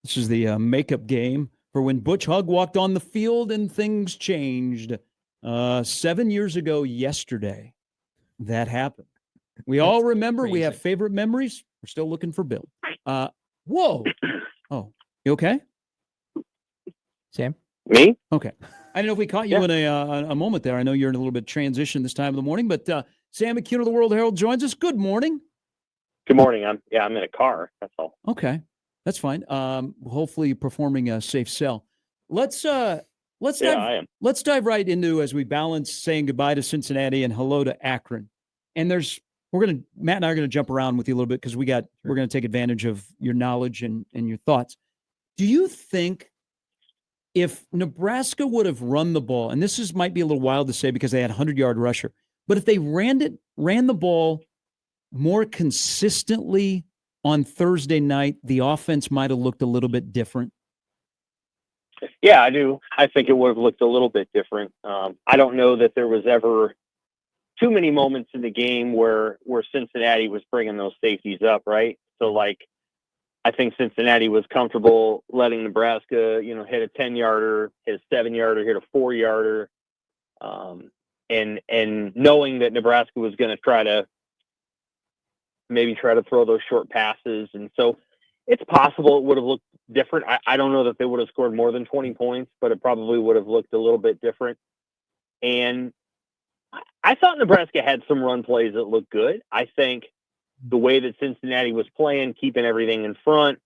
This is the makeup game for when Butch Hug walked on the field and things changed. 7 years ago yesterday, that happened. We all remember. Crazy. We have favorite memories. We're still looking for Bill. Whoa. Oh, you okay? Sam? Me? Okay. I don't know if we caught you in a moment there. I know you're in a little bit of transition this time of the morning, but Sam McKewon of the World-Herald joins us. Good morning. Good morning. I'm in a car. That's all. Okay. That's fine. Hopefully performing a safe sell. Let's dive right into, as we balance saying goodbye to Cincinnati and hello to Akron. And Matt and I are going to jump around with you a little bit because we're going to take advantage of your knowledge and your thoughts. Do you think if Nebraska would have run the ball, and this might be a little wild to say because they had a 100-yard rusher, but if they ran the ball more consistently on Thursday night, the offense might have looked a little bit different? Yeah, I do. I think it would have looked a little bit different. I don't know that there was ever too many moments in the game where Cincinnati was bringing those safeties up, right? So, I think Cincinnati was comfortable letting Nebraska, hit a 10-yarder, hit a 7-yarder, hit a 4-yarder, and knowing that Nebraska was going to try to throw those short passes. And so it's possible it would have looked different. I don't know that they would have scored more than 20 points, but it probably would have looked a little bit different. And I thought Nebraska had some run plays that looked good. I think the way that Cincinnati was playing, keeping everything in front,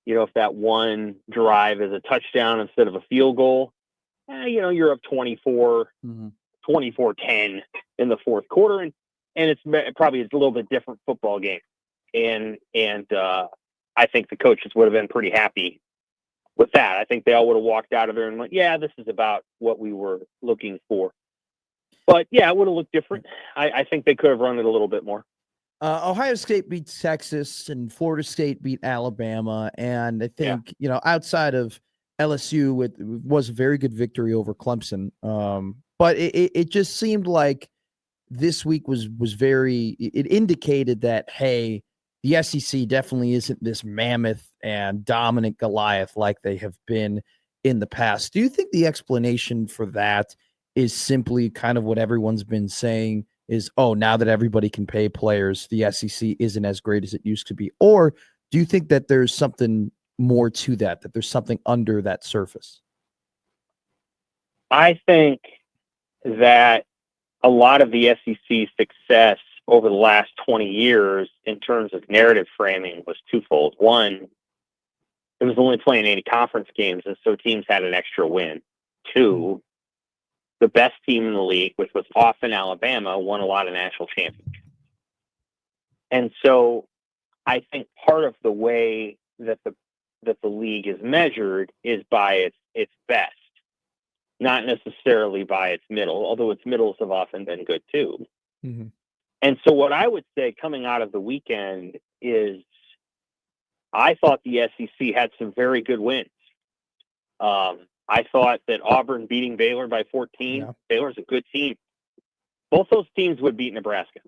if that one drive is a touchdown instead of a field goal, you're up 24, 24-10 in the fourth quarter. And it's probably a little bit different football game. And I think the coaches would have been pretty happy with that. I think they all would have walked out of there and went, yeah, this is about what we were looking for. But, yeah, it would have looked different. I think they could have run it a little bit more. Ohio State beat Texas and Florida State beat Alabama. And I think, outside of LSU, it was a very good victory over Clemson. But it just seemed like this week was it indicated that, hey, the SEC definitely isn't this mammoth and dominant Goliath like they have been in the past. Do you think the explanation for that is simply kind of what everyone's been saying is, oh, now that everybody can pay players, the SEC isn't as great as it used to be? Or do you think that there's something more to that there's something under that surface? I think that a lot of the SEC success over the last 20 years in terms of narrative framing was twofold. One, it was only playing 80 conference games, and so teams had an extra win. Two, the best team in the league, which was often Alabama, won a lot of national championships. And so I think part of the way that the league is measured is by its best, not necessarily by its middle, although its middles have often been good too. Mm-hmm. And so what I would say coming out of the weekend is I thought the SEC had some very good wins. I thought that Auburn beating Baylor by 14, Baylor's a good team. Both those teams would beat Nebraska.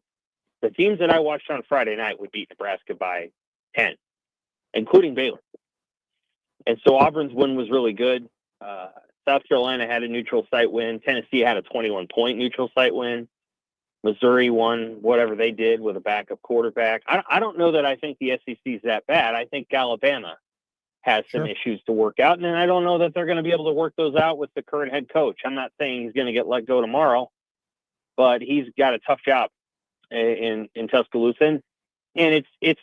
The teams that I watched on Friday night would beat Nebraska by 10, including Baylor. And so Auburn's win was really good. South Carolina had a neutral site win. Tennessee had a 21-point neutral site win. Missouri won whatever they did with a backup quarterback. I don't know that I think the SEC is that bad. I think Alabama has some issues to work out, and I don't know that they're going to be able to work those out with the current head coach. I'm not saying he's going to get let go tomorrow, but he's got a tough job in Tuscaloosa, and it's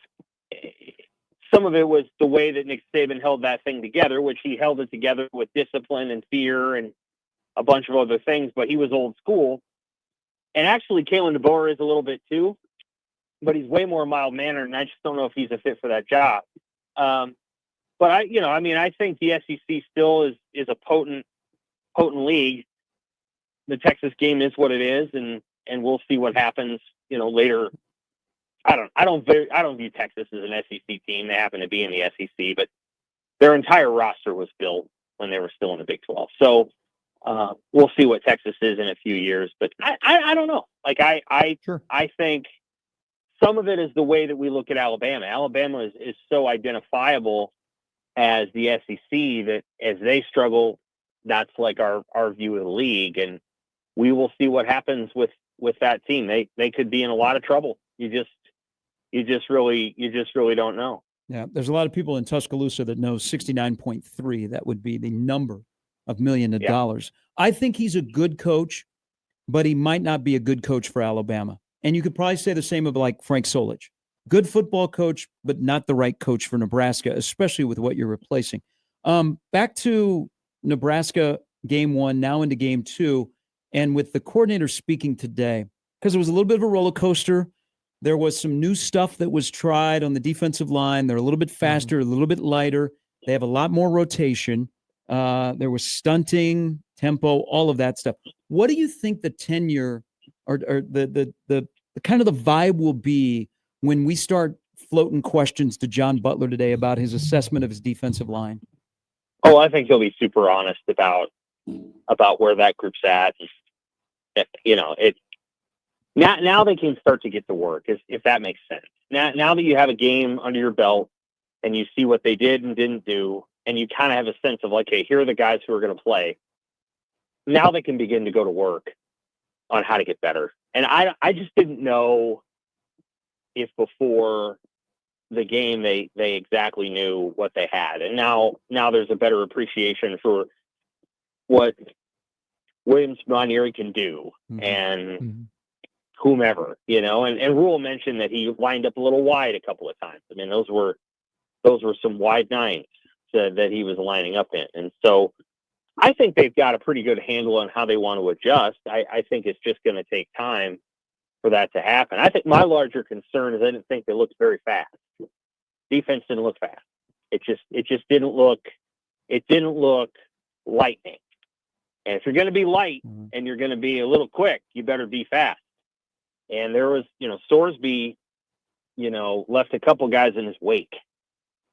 some of it was the way that Nick Saban held that thing together, which he held it together with discipline and fear and a bunch of other things, but he was old school. And actually, Kalen DeBoer is a little bit too, but he's way more mild-mannered, and I just don't know if he's a fit for that job. But I think the SEC still is a potent league. The Texas game is what it is, and we'll see what happens, later. I don't view Texas as an SEC team. They happen to be in the SEC, but their entire roster was built when they were still in the Big 12. So we'll see what Texas is in a few years. But I don't know. I think some of it is the way that we look at Alabama. Alabama is so identifiable as the SEC that as they struggle, that's like our view of the league, and we will see what happens with that team. They could be in a lot of trouble. You just really don't know. Yeah, there's a lot of people in Tuscaloosa that know 69.3. That would be the number of million of dollars. I think he's a good coach, but he might not be a good coach for Alabama. And you could probably say the same of like Frank Solich. Good football coach, but not the right coach for Nebraska, especially with what you're replacing. Back to Nebraska game 1, now into game 2, and with the coordinator speaking today, because it was a little bit of a roller coaster. There was some new stuff that was tried on the defensive line. They're a little bit faster, a little bit lighter. They have a lot more rotation. There was stunting, tempo, all of that stuff. What do you think the tenure or the kind of the vibe will be when we start floating questions to John Butler today about his assessment of his defensive line? Oh, I think he'll be super honest about where that group's at. Now they can start to get to work, if that makes sense. Now that you have a game under your belt and you see what they did and didn't do, and you kind of have a sense of like, hey, here are the guys who are going to play. Now they can begin to go to work on how to get better. And I just didn't know if before the game they exactly knew what they had. And now there's a better appreciation for what Williams Monieri can do and whomever, and Rule mentioned that he lined up a little wide a couple of times. I mean, those were some wide nines that he was lining up in. And so I think they've got a pretty good handle on how they want to adjust. I think it's just going to take time for that to happen. I think my larger concern is I didn't think they looked very fast. Defense didn't look fast. It just didn't look lightning. And if you're going to be light and you're going to be a little quick, you better be fast. And there was, Sorsby, left a couple guys in his wake,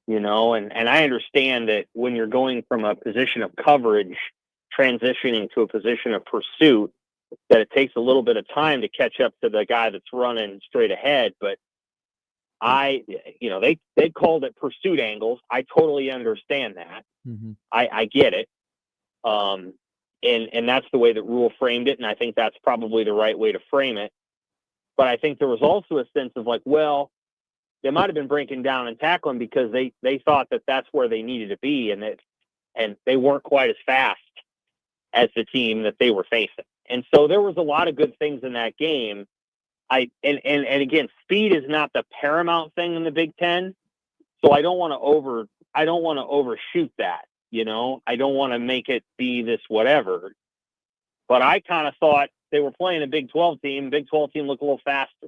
and I understand that when you're going from a position of coverage, transitioning to a position of pursuit, that it takes a little bit of time to catch up to the guy that's running straight ahead. But they called it pursuit angles. I totally understand that. I get it. And that's the way that Rule framed it. And I think that's probably the right way to frame it. But I think there was also a sense of like, well, they might have been breaking down and tackling because they thought that that's where they needed to be, and they weren't quite as fast as the team that they were facing. And so there was a lot of good things in that game. And again, speed is not the paramount thing in the Big Ten, so I don't want to overshoot that. I don't want to make it be this whatever. But I kind of thought they were playing a Big 12 team. Big 12 team looked a little faster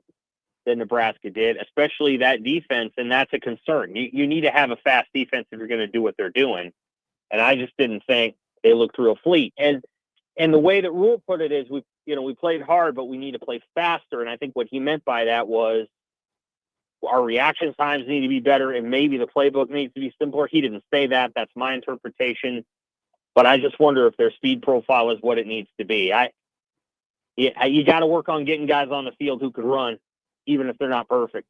than Nebraska did, especially that defense, and that's a concern. You need to have a fast defense if you're going to do what they're doing. And I just didn't think they looked real fleet. And the way that Rule put it is we played hard, but we need to play faster. And I think what he meant by that was our reaction times need to be better, and maybe the playbook needs to be simpler. He didn't say that. That's my interpretation. But I just wonder if their speed profile is what it needs to be. You got to work on getting guys on the field who can run, even if they're not perfect.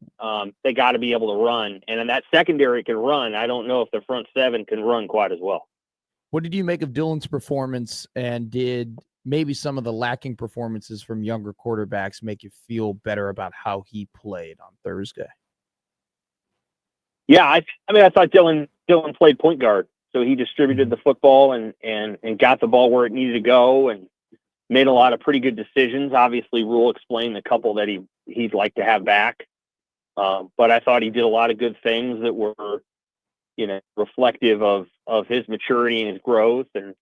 They got to be able to run. And then that secondary can run. I don't know if the front seven can run quite as well. What did you make of Dillon's performance, and did maybe some of the lacking performances from younger quarterbacks make you feel better about how he played on Thursday? Yeah, I thought Dillon played point guard. So he distributed the football and got the ball where it needed to go and made a lot of pretty good decisions. Obviously, Rule explained a couple that he'd like to have back. But I thought he did a lot of good things that were, reflective of his maturity and his growth. And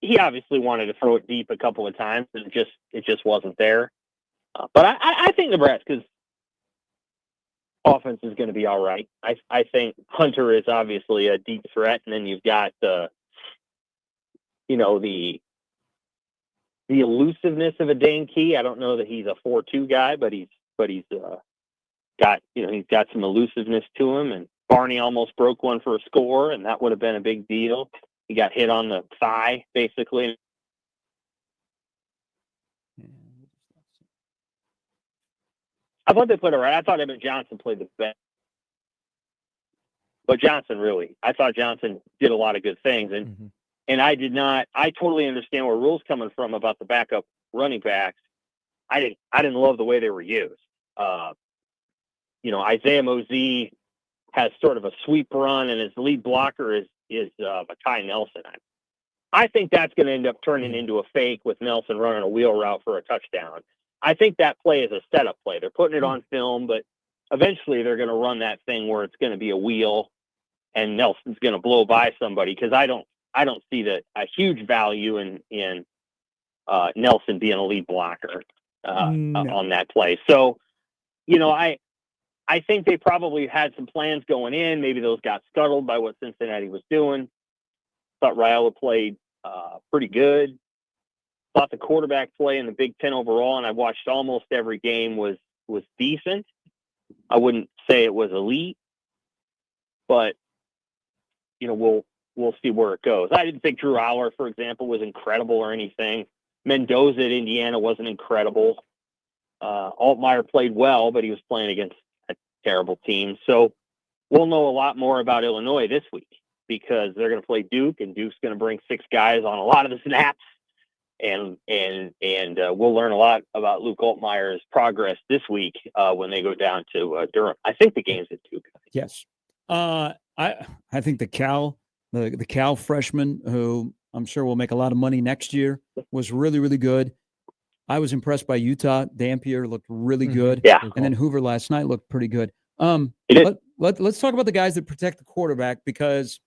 he obviously wanted to throw it deep a couple of times, and it just wasn't there. But I think Nebraska's offense is going to be all right. I think Hunter is obviously a deep threat, and then you've got the elusiveness of a Dane Key. I don't know that he's a 4-2 guy, but he's got some elusiveness to him. And Barney almost broke one for a score, and that would have been a big deal. He got hit on the thigh, basically. I thought they played all right. I thought Evan Johnson played the best. but Johnson I thought Johnson did a lot of good things. And I totally understand where Rule's coming from about the backup running backs. I didn't love the way they were used. Isaiah Mosey has sort of a sweep run, and his lead blocker is Mekhi Nelson. I think that's going to end up turning into a fake with Nelson running a wheel route for a touchdown. I think that play is a setup play. They're putting it on film, but eventually they're going to run that thing where it's going to be a wheel, and Nelson's going to blow by somebody, because I don't see a huge value in Nelson being a lead blocker on that play. So, I think they probably had some plans going in. Maybe those got scuttled by what Cincinnati was doing. Thought Raiola played pretty good. Thought the quarterback play in the Big Ten overall, and I've watched almost every game, was decent. I wouldn't say it was elite, but we'll see where it goes. I didn't think Drew Aller, for example, was incredible or anything. Mendoza at Indiana wasn't incredible. Altmaier played well, but he was playing against a terrible team. So we'll know a lot more about Illinois this week, because they're going to play Duke, and Duke's going to bring 6 guys on a lot of the snaps. And we'll learn a lot about Luke Altmaier's progress this week when they go down to Durham. I think the game's at Duke. Yes. I think the Cal freshman, who I'm sure will make a lot of money next year, was really, really good. I was impressed by Utah. Dampier looked really good. Yeah. And then Hoover last night looked pretty good. Let's talk about the guys that protect the quarterback, because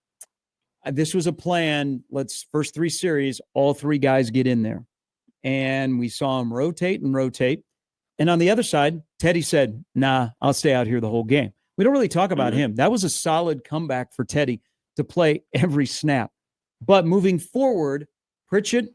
this was a plan. First 3 series, all 3 guys get in there. And we saw him rotate. And on the other side, Teddy said, nah, I'll stay out here the whole game. We don't really talk about him. That was a solid comeback for Teddy to play every snap. But moving forward, Pritchett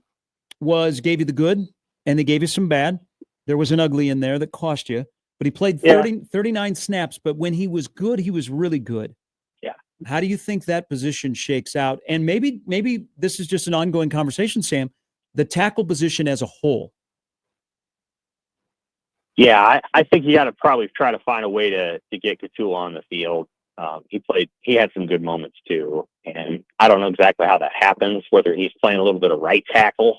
gave you the good, and they gave you some bad. There was an ugly in there that cost you. But he played 39 snaps. But when he was good, he was really good. Yeah. How do you think that position shakes out? And maybe this is just an ongoing conversation, Sam, the tackle position as a whole. Yeah, I think you got to probably try to find a way to get Katula on the field. He had some good moments too. And I don't know exactly how that happens, whether he's playing a little bit of right tackle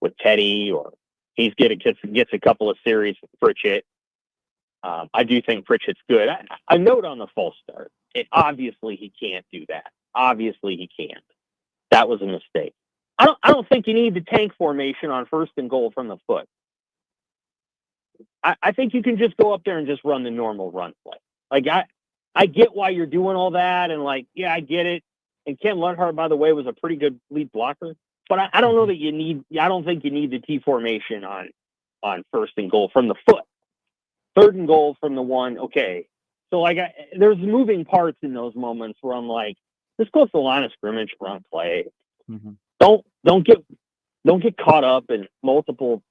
with Teddy, or gets a couple of series with Pritchett. I do think Pritchett's good. A note on the false start. Obviously he can't do that. Obviously he can't. That was a mistake. I don't think you need the tank formation on 1st and goal from the foot. I think you can just go up there and just run the normal run play. Like, I get why you're doing all that, and I get it. And Ken Lenhart, by the way, was a pretty good lead blocker. But I don't know that I don't think you need the T formation on 1st and goal from the foot. 3rd and goal from the 1, okay. So there's moving parts in those moments where I'm like, just go to the line of scrimmage, run play. Mm-hmm. Don't get caught up in multiple,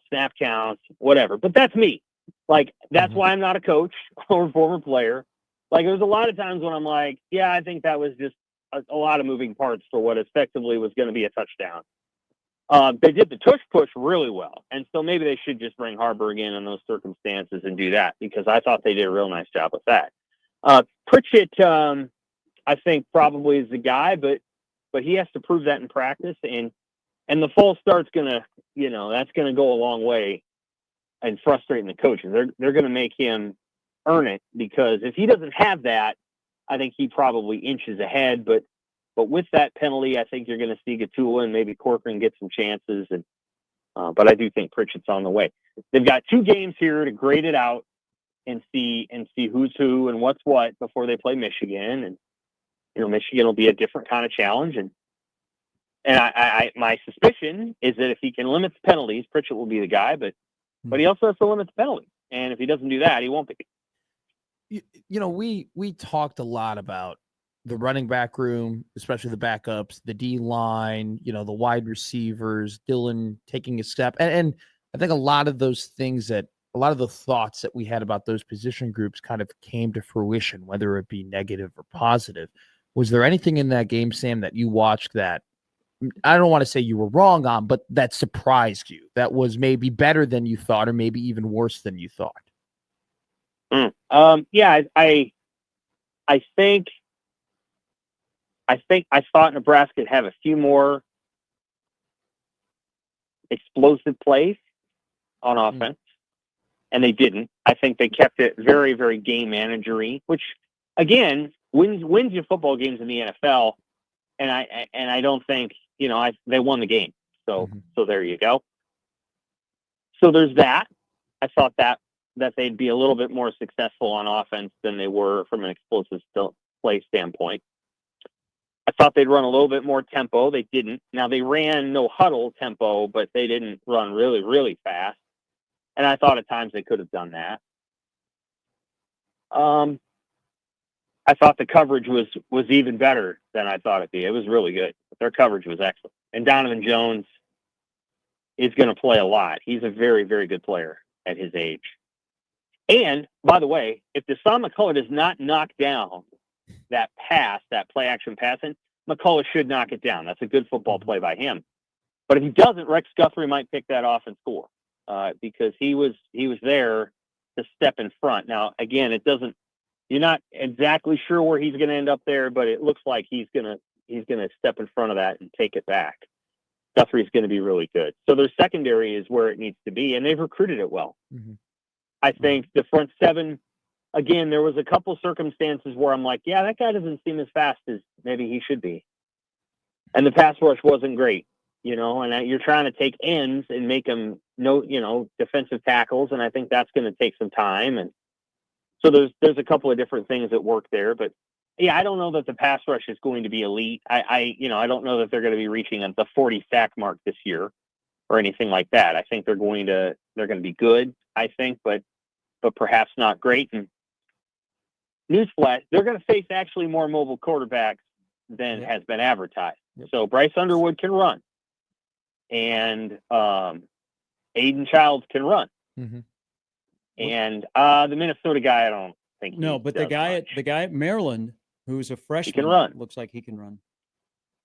snap counts, whatever. But that's me. That's why I'm not a coach or a former player. There's a lot of times when I'm like, yeah, I think that was just a lot of moving parts for what effectively was going to be a touchdown. They did the tush push really well. And so maybe they should just bring Harburg in those circumstances and do that, because I thought they did a real nice job with that. Pritchett, I think probably is the guy, but he has to prove that in practice. And the false start's gonna, that's gonna go a long way in frustrating the coaches. They're gonna make him earn it, because if he doesn't have that, I think he probably inches ahead. But with that penalty, I think you're gonna see Gatula and maybe Corcoran get some chances. But I do think Pritchett's on the way. They've got 2 games here to grade it out and see who's who and what's what before they play Michigan. And Michigan will be a different kind of challenge. And my suspicion is that if he can limit the penalties, Pritchett will be the guy, but he also has to limit the penalties. And if he doesn't do that, he won't be. We talked a lot about the running back room, especially the backups, the D line, the wide receivers, Dylan taking a step. And I think a lot of those things a lot of the thoughts that we had about those position groups kind of came to fruition, whether it be negative or positive. Was there anything in that game, Sam, that you watched that, I don't want to say you were wrong on, but that surprised you, that was maybe better than you thought, or maybe even worse than you thought? Yeah, I think I thought Nebraska would have a few more explosive plays on offense, and they didn't. I think they kept it very, very game managery, which again wins you football games in the NFL. And I don't think they won the game. So there you go. So there's that. I thought that they'd be a little bit more successful on offense than they were from an explosive play standpoint. I thought they'd run a little bit more tempo. They didn't. Now they ran no huddle tempo, but they didn't run really, really fast. And I thought at times they could have done that. I thought the coverage was even better than I thought it'd be. It was really good. Their coverage was excellent. And Donovan Jones is going to play a lot. He's a very, very good player at his age. And, by the way, if Deshaun McCullough does not knock down that pass, that play-action passing, McCullough should knock it down. That's a good football play by him. But if he doesn't, Rex Guthrie might pick that off and score because he was there to step in front. Now, again, you're not exactly sure where he's going to end up there, but it looks like he's going to step in front of that and take it back. Guthrie's going to be really good. So their secondary is where it needs to be, and they've recruited it well. I think the front seven, again, there was a couple circumstances where I'm like, yeah, that guy doesn't seem as fast as maybe he should be. And the pass rush wasn't great, and you're trying to take ends and make them defensive tackles, and I think that's going to take some time. And so there's a couple of different things that work there, but yeah, I don't know that the pass rush is going to be elite. I don't know that they're going to be reaching the 40 sack mark this year or anything like that. I think they're going to be good, I think, but perhaps not great. And newsflash, they're going to face actually more mobile quarterbacks than has been advertised. So Bryce Underwood can run, and Aiden Childs can run. And the Minnesota guy, I don't think. No, but the guy at Maryland, who's a freshman, he can run. Looks like he can run.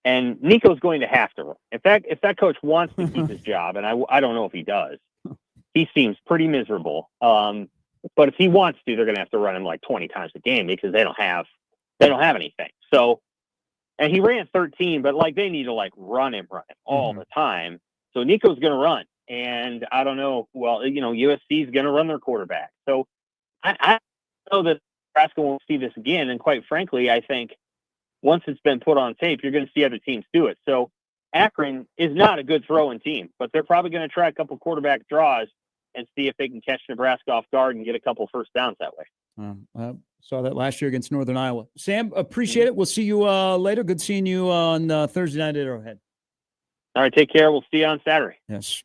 And Nico's going to have to run. If that coach wants to keep his job, and I don't know if he does, he seems pretty miserable. But if he wants to, they're going to have to run him like 20 times a game because they don't have anything. So, and he ran 13, but like they need to like run him all the time. So Nico's going to run. And I don't know. Well, USC is going to run their quarterback. So I know that Nebraska won't see this again. And quite frankly, I think once it's been put on tape, you're going to see other teams do it. So Akron is not a good throwing team, but they're probably going to try a couple quarterback draws and see if they can catch Nebraska off guard and get a couple first downs that way. Saw that last year against Northern Iowa. Sam, appreciate it. We'll see you later. Good seeing you on Thursday night at Arrowhead. All right, take care. We'll see you on Saturday. Yes.